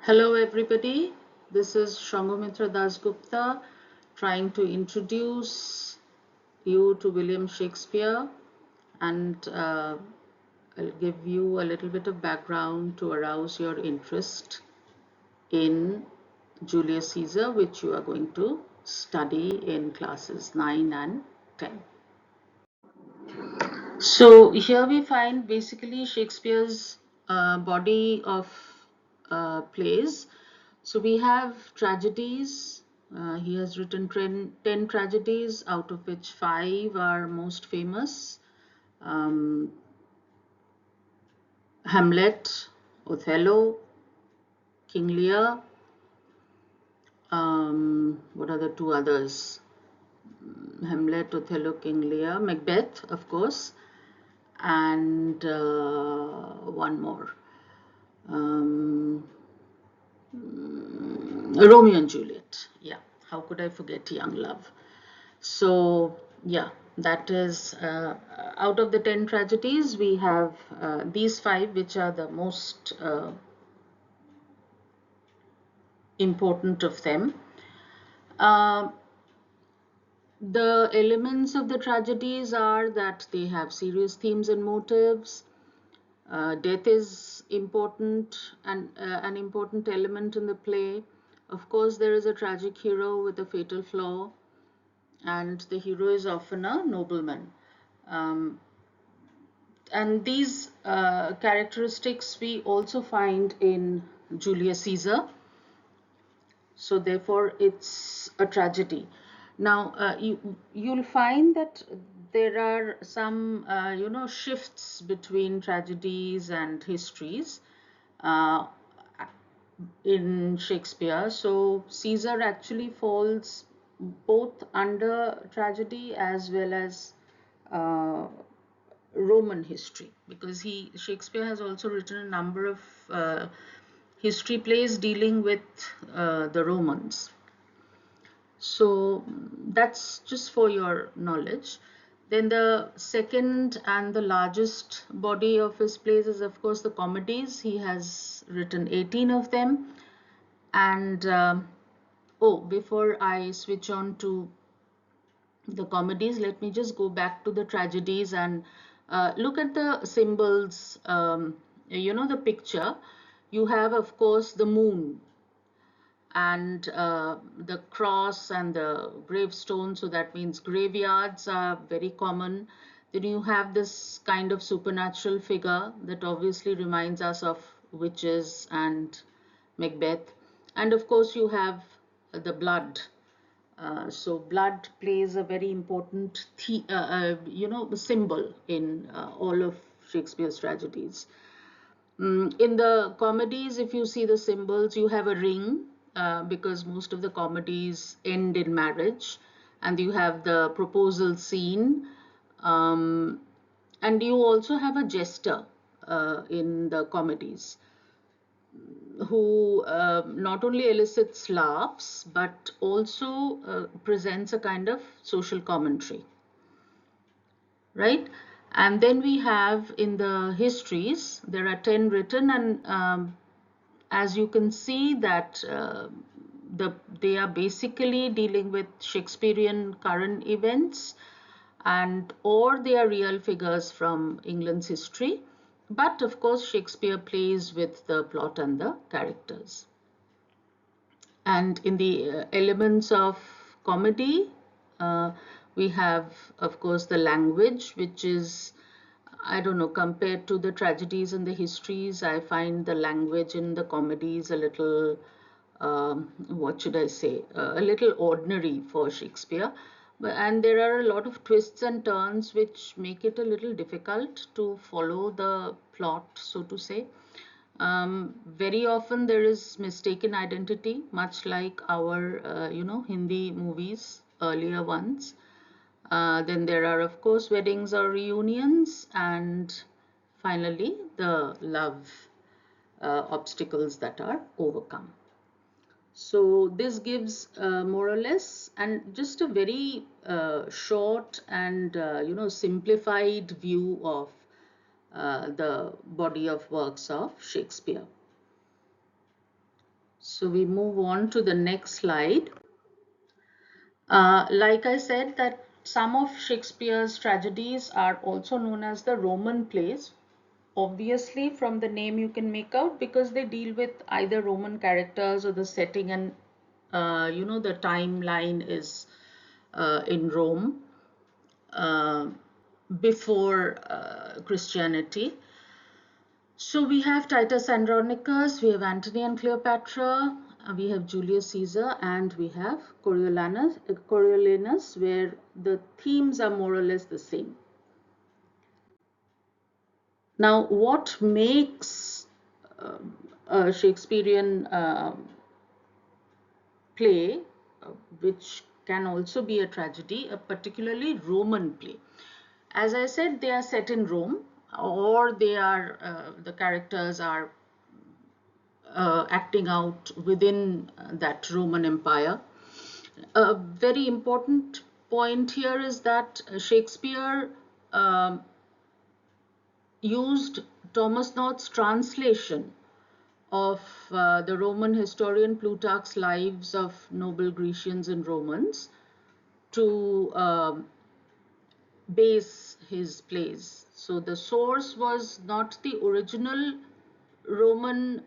Hello everybody, this is Shangomitra Dasgupta trying to introduce you to William Shakespeare, and I'll give you a little bit of background to arouse your interest in Julius Caesar, which you are going to study in classes 9 and 10. So here we find basically Shakespeare's body of plays. So we have tragedies. He has written 10 tragedies, out of which 5 are most famous. Hamlet, Othello, King Lear. What are the 2 others? Hamlet, Othello, King Lear, Macbeth, of course, and one more. Romeo and Juliet. Yeah, how could I forget Young Love? So, yeah, that is out of the 10 tragedies, we have these 5, which are the most important of them. The elements of the tragedies are that they have serious themes and motives. Death is important and an important element in the play. Of course, there is a tragic hero with a fatal flaw, and the hero is often a nobleman. And these characteristics we also find in Julius Caesar. So therefore, it's a tragedy. Now, you'll find that there are some, shifts between tragedies and histories in Shakespeare. So Caesar actually falls both under tragedy as well as uh, Roman history, because Shakespeare has also written a number of history plays dealing with the Romans. So that's just for your knowledge. Then the second and the largest body of his plays is, of course, the comedies. He has written 18 of them. And before I switch on to the comedies, let me just go back to the tragedies and look at the symbols. The picture. You have, of course, the moon and the cross and the gravestone. So that means graveyards are very common. Then you have this kind of supernatural figure that obviously reminds us of witches and Macbeth. And of course, you have the blood. So blood plays a very important symbol in all of Shakespeare's tragedies. In the comedies, if you see the symbols, you have a ring, because most of the comedies end in marriage, and you have the proposal scene, um, and you also have a jester in the comedies who not only elicits laughs but also presents a kind of social commentary, right? And then we have in the histories, there are 10 written, and as you can see that they are basically dealing with Shakespearean current events, and or they are real figures from England's history. But of course, Shakespeare plays with the plot and the characters. And in the elements of comedy, we have, of course, the language, which is, I don't know, compared to the tragedies and the histories, I find the language in the comedies a little, what should I say, a little ordinary for Shakespeare. And there are a lot of twists and turns which make it a little difficult to follow the plot, so to say. Very often there is mistaken identity, much like our, Hindi movies, earlier ones. Then there are, of course, weddings or reunions, and finally, the love obstacles that are overcome. So this gives more or less, and just a very short and simplified view of the body of works of Shakespeare. So we move on to the next slide. Like I said, that some of Shakespeare's tragedies are also known as the Roman plays. Obviously, from the name you can make out, because they deal with either Roman characters or the setting, and the timeline is in Rome uh, before Christianity. So we have Titus Andronicus, we have Antony and Cleopatra, we have Julius Caesar, and we have Coriolanus, where the themes are more or less the same. Now, what makes a Shakespearean play, which can also be a tragedy, a particularly Roman play? As I said, they are set in Rome, or they are the characters are acting out within that Roman Empire. A very important point here is that Shakespeare used Thomas North's translation of the Roman historian Plutarch's lives of noble Grecians and Romans to base his plays. So the source was not the original Roman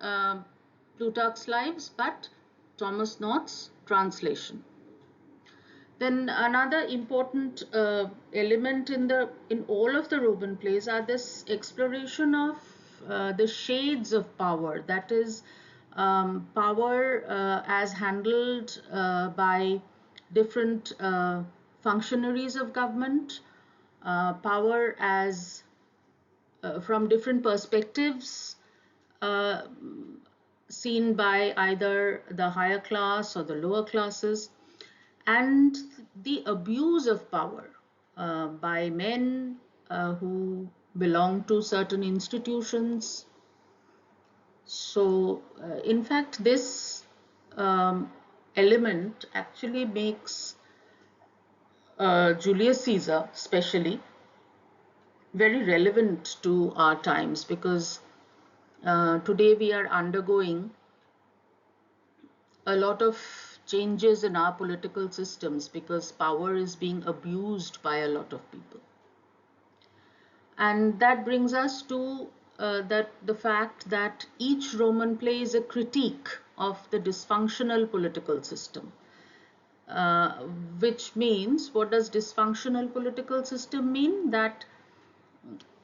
Plutarch's lives, but Thomas North's translation. Then another important element in all of the Roman plays are this exploration of the shades of power. That is, power as handled by different functionaries of government, power as from different perspectives, uh, seen by either the higher class or the lower classes, and the abuse of power by men who belong to certain institutions. So, in fact, this element actually makes Julius Caesar, especially, very relevant to our times, because today we are undergoing a lot of changes in our political systems because power is being abused by a lot of people. And that brings us to the fact that each Roman play is a critique of the dysfunctional political system. Uh, which means, what does dysfunctional political system mean? That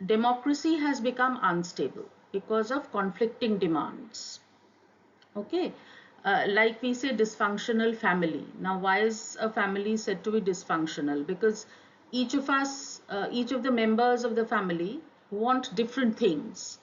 democracy has become unstable because of conflicting demands. Okay, like we say, dysfunctional family. Now, why is a family said to be dysfunctional? Because each of us, each of the members of the family want different things,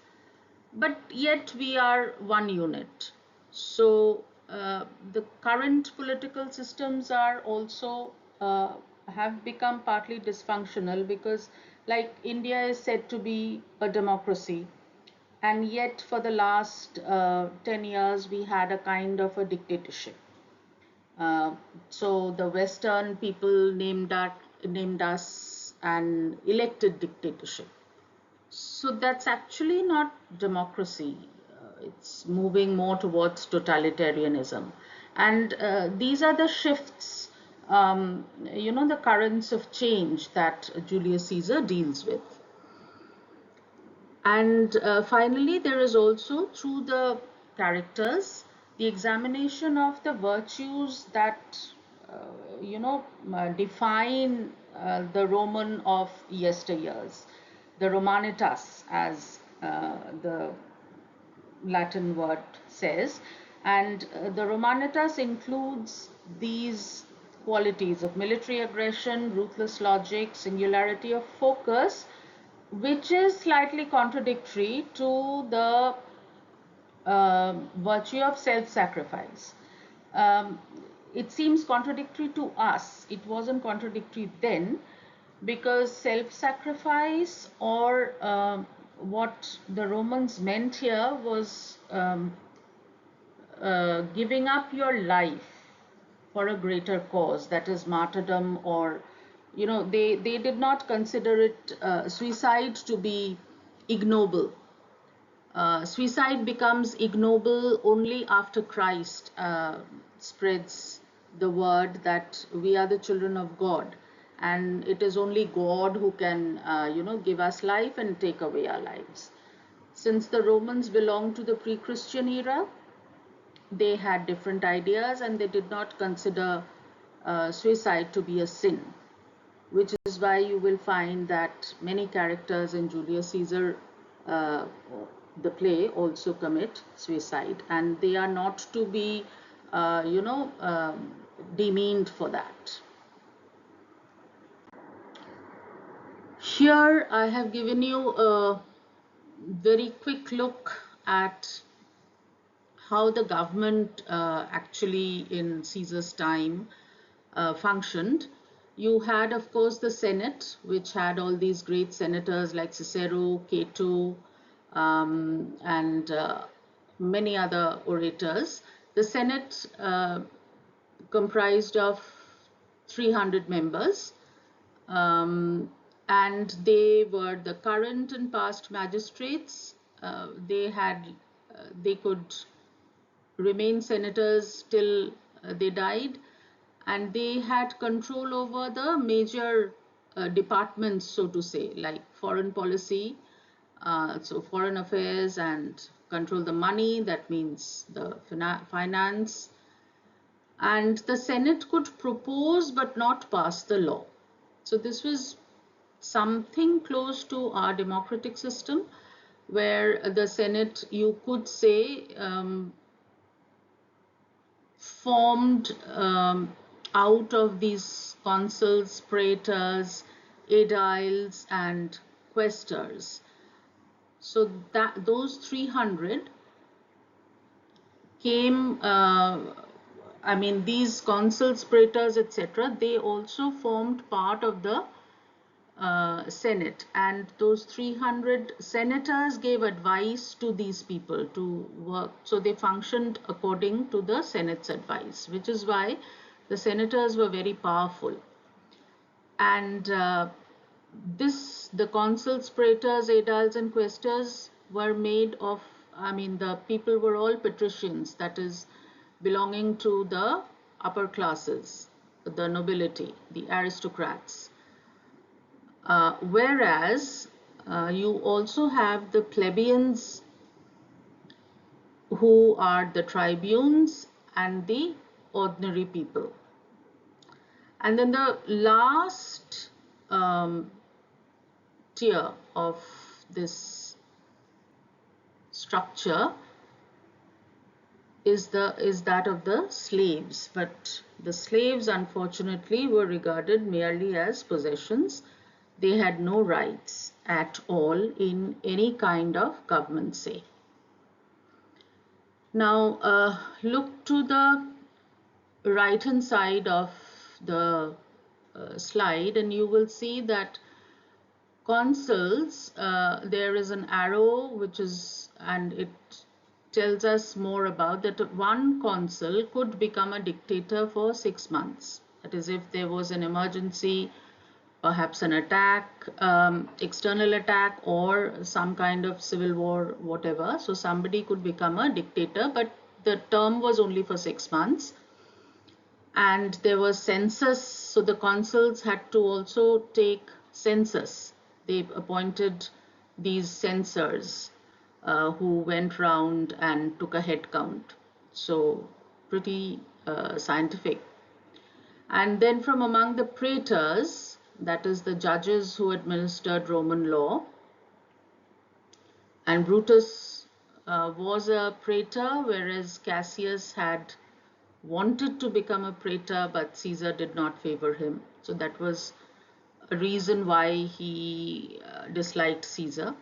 but yet we are one unit. So, the current political systems are also have become partly dysfunctional because, like, India is said to be a democracy, and yet for the last 10 years we had a kind of a dictatorship. So the Western people named us an elected dictatorship. So that's actually not democracy. It's moving more towards totalitarianism. And these are the shifts, the currents of change that Julius Caesar deals with. And finally, there is also, through the characters, the examination of the virtues that define the Roman of yesteryears, the Romanitas, as the Latin word says. And the Romanitas includes these qualities of military aggression, ruthless logic, singularity of focus, which is slightly contradictory to the virtue of self-sacrifice. Um, it seems contradictory to us. It wasn't contradictory then, because self-sacrifice, or what the Romans meant here, was giving up your life for a greater cause, that is martyrdom, or they did not consider it suicide to be ignoble. Suicide becomes ignoble only after Christ spreads the word that we are the children of God, and it is only God who can, give us life and take away our lives. Since the Romans belonged to the pre-Christian era, they had different ideas and they did not consider suicide to be a sin, which is why you will find that many characters in Julius Caesar, uh, the play, also commit suicide, and they are not to be, demeaned for that. Here I have given you a very quick look at how the government actually in Caesar's time functioned. You had, of course, the Senate, which had all these great senators like Cicero, Cato, and many other orators. The Senate comprised of 300 members, um, and they were the current and past magistrates. They could remain senators till they died, and they had control over the major departments, so to say, like foreign policy, so foreign affairs, and control the money, that means the finance, and the Senate could propose but not pass the law. So this was something close to our democratic system, where the Senate, you could say, formed out of these consuls, praetors, aediles, and quaestors. So that those 300 came, these consuls, praetors, etc., they also formed part of the Senate, and those 300 senators gave advice to these people to work. So they functioned according to the Senate's advice, which is why the senators were very powerful. And the consuls, praetors, aediles, and quaestors were made of, the people were all patricians, that is, belonging to the upper classes, the nobility, the aristocrats. Whereas you also have the plebeians, who are the tribunes and the ordinary people. And then the last tier of this structure is that of the slaves. But the slaves, unfortunately, were regarded merely as possessions. They had no rights at all in any kind of government, say. Now, look to the right hand side of the slide, and you will see that consuls, there is an arrow which is, and it tells us more about that one consul could become a dictator for 6 months. That is, if there was an emergency, perhaps an attack, external attack, or some kind of civil war, whatever. So somebody could become a dictator, but the term was only for 6 months. And there was census, so the consuls had to also take census. They appointed these censors who went round and took a head count. So pretty scientific. And then from among the praetors, that is the judges who administered Roman law, and Brutus was a praetor, whereas Cassius had wanted to become a praetor, but Caesar did not favor him. So that was a reason why he disliked Caesar.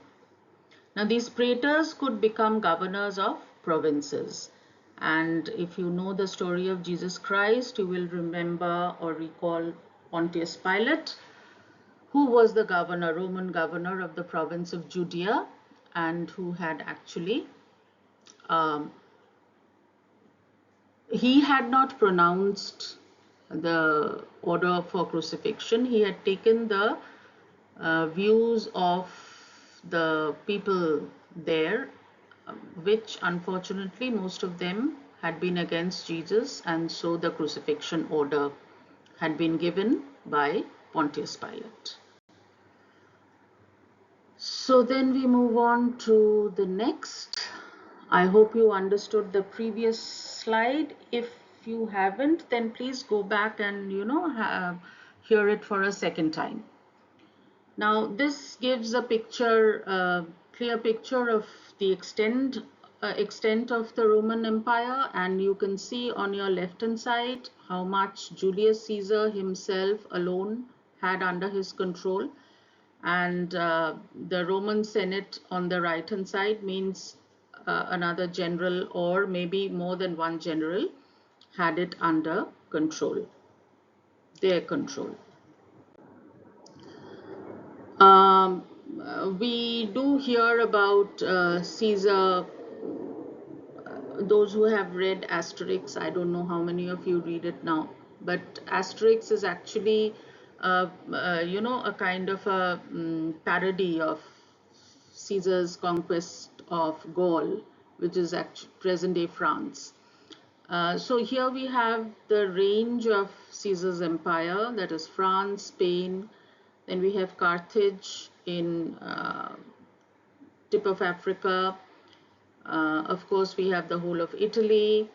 Now these praetors could become governors of provinces. And if you know the story of Jesus Christ, you will remember or recall Pontius Pilate, who was the governor, Roman governor of the province of Judea, and who had actually, he had not pronounced the order for crucifixion. He had taken the views of the people there, which unfortunately most of them had been against Jesus, and so the crucifixion order had been given by Pontius Pilate. So then we move on to the next. I hope you understood the previous slide. If you haven't, then please go back and hear it for a second time. Now this gives a picture, clear picture of the extent of the Roman Empire, and you can see on your left hand side how much Julius Caesar himself alone had under his control, and the Roman Senate on the right hand side means another general or maybe more than one general had it under control, their control. Um, we do hear about Caesar. Those who have read Asterix, I don't know how many of you read it now, but Asterix is actually, a kind of a parody of Caesar's conquest of Gaul, which is actually present-day France. So here we have the range of Caesar's empire, that is France, Spain. Then we have Carthage in tip of Africa. Of course, we have the whole of Italy,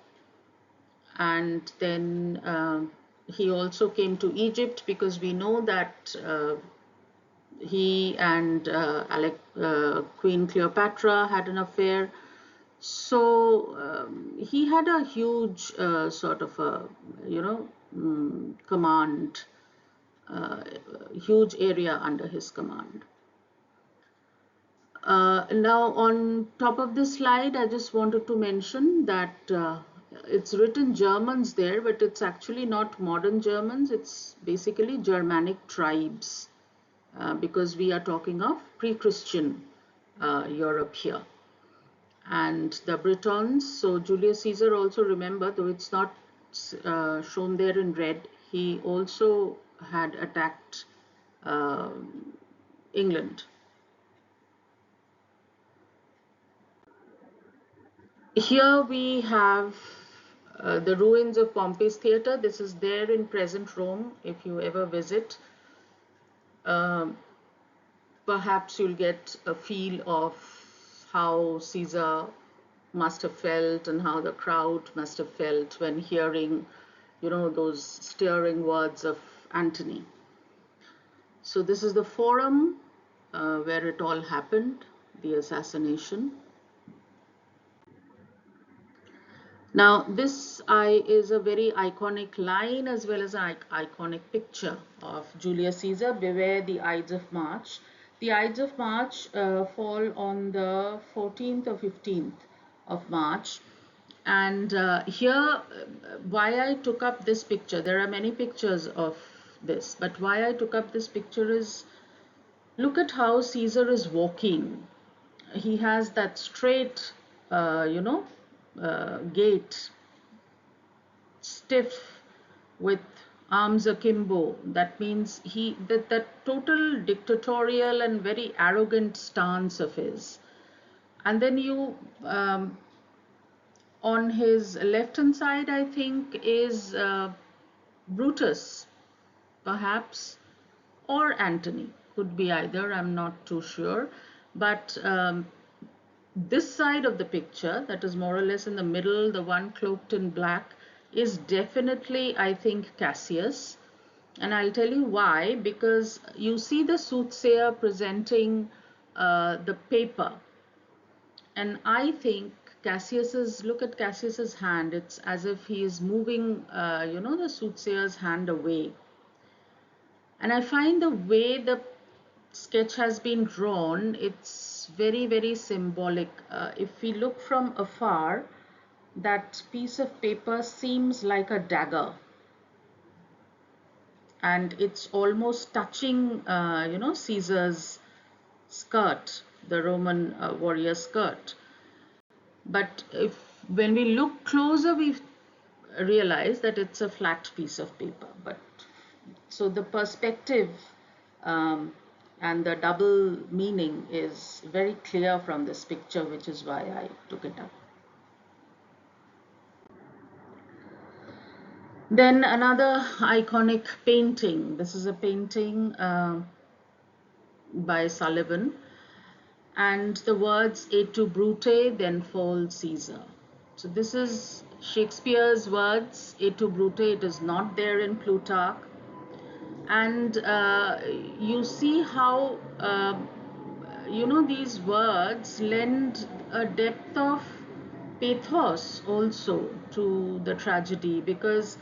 and then he also came to Egypt because we know that he and Queen Cleopatra had an affair. So he had a huge sort of a, command, huge area under his command. Now on top of this slide, I just wanted to mention that it's written Germans there, but it's actually not modern Germans. It's basically Germanic tribes because we are talking of pre-Christian Europe here. And the Britons, so Julius Caesar also, remember, though it's not shown there in red, he also had attacked England. Here we have the ruins of Pompey's Theatre. This is there in present Rome. If you ever visit, perhaps you'll get a feel of how Caesar must have felt and how the crowd must have felt when hearing, those stirring words of Antony. So this is the forum where it all happened, the assassination. Now this is a very iconic line as well as an iconic picture of Julius Caesar. Beware the Ides of March. The Ides of March fall on the 14th or 15th of March. And here, why I took up this picture, there are many pictures of this, but why I took up this picture is, look at how Caesar is walking. He has that straight, gait, stiff, with arms akimbo. That means that total dictatorial and very arrogant stance of his. And then you, on his left hand side, I think is Brutus, perhaps, or Antony. Could be either, I'm not too sure. But this side of the picture, that is more or less in the middle, the one cloaked in black, is definitely, I think, Cassius. And I'll tell you why. Because you see the soothsayer presenting the paper, and I think look at Cassius's hand. It's as if he is moving, the soothsayer's hand away. And I find the way the sketch has been drawn, it's very, very symbolic. If we look from afar, that piece of paper seems like a dagger. And it's almost touching, Caesar's skirt, the Roman warrior skirt. But when we look closer, we realize that it's a flat piece of paper. But so the perspective and the double meaning is very clear from this picture, which is why I took it up. Then another iconic painting. This is a painting by Sullivan, and the words "Et tu Brute, then fall Caesar." So this is Shakespeare's words, "Et tu Brute." It is not there in Plutarch. And you see how these words lend a depth of pathos also to the tragedy, because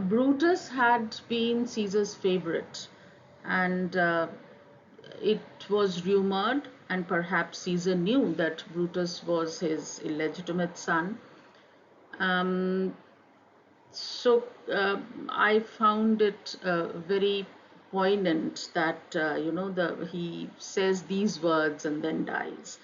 Brutus had been Caesar's favorite, and it was rumored, and perhaps Caesar knew, that Brutus was his illegitimate son. Um, so I found it very poignant that he says these words and then dies.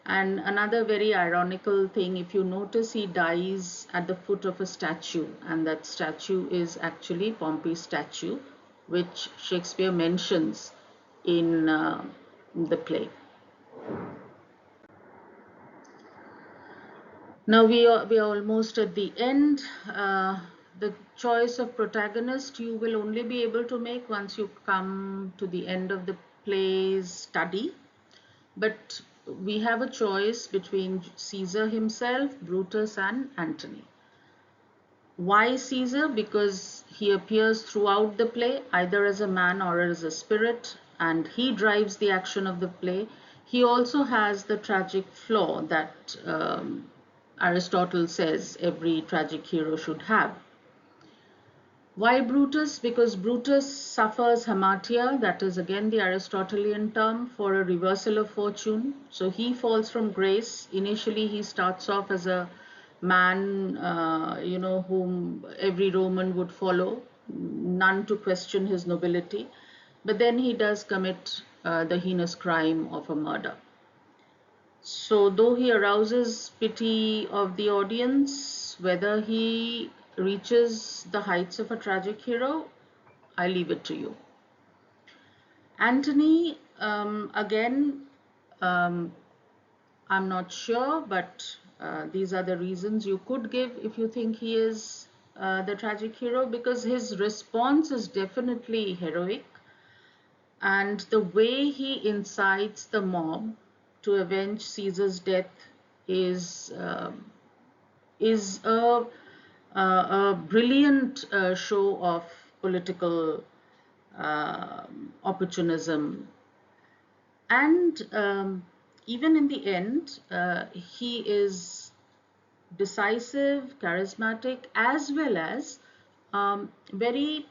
And another very ironical thing, if you notice, he dies at the foot of a statue, and that statue is actually Pompey's statue, which Shakespeare mentions in the play. Now we are almost at the end. The choice of protagonist you will only be able to make once you come to the end of the play's study. But we have a choice between Caesar himself, Brutus, and Antony. Why Caesar? Because he appears throughout the play either as a man or as a spirit, and he drives the action of the play. He also has the tragic flaw that Aristotle says every tragic hero should have. Why Brutus? Because Brutus suffers hamartia, that is again the Aristotelian term for a reversal of fortune. So he falls from grace. Initially he starts off as a man, whom every Roman would follow, none to question his nobility. But then he does commit the heinous crime of a murder. So though he arouses pity of the audience, whether he reaches the heights of a tragic hero, I leave it to you. Antony, again, I'm not sure, but these are the reasons you could give if you think he is the tragic hero, because his response is definitely heroic, and the way he incites the mob to avenge Caesar's death is a brilliant show of political opportunism. And even in the end, he is decisive, charismatic, as well as very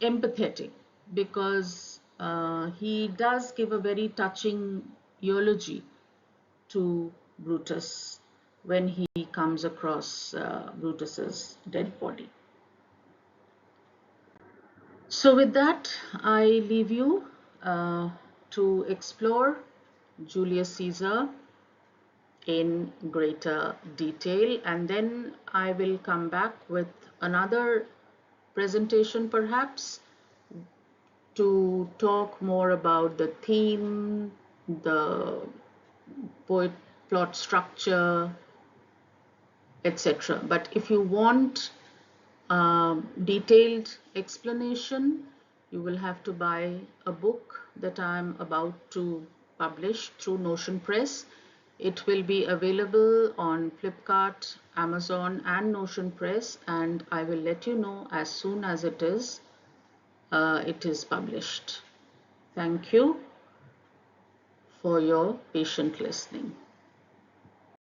empathetic, because he does give a very touching eulogy to Brutus when he comes across Brutus's dead body. So with that, I leave you to explore Julius Caesar in greater detail, and then I will come back with another presentation perhaps to talk more about the theme, the plot structure, etc. But if you want detailed explanation, you will have to buy a book that I'm about to publish through Notion Press. It will be available on Flipkart, Amazon, and Notion Press, and I will let you know as soon as it is published. Thank you for your patient listening.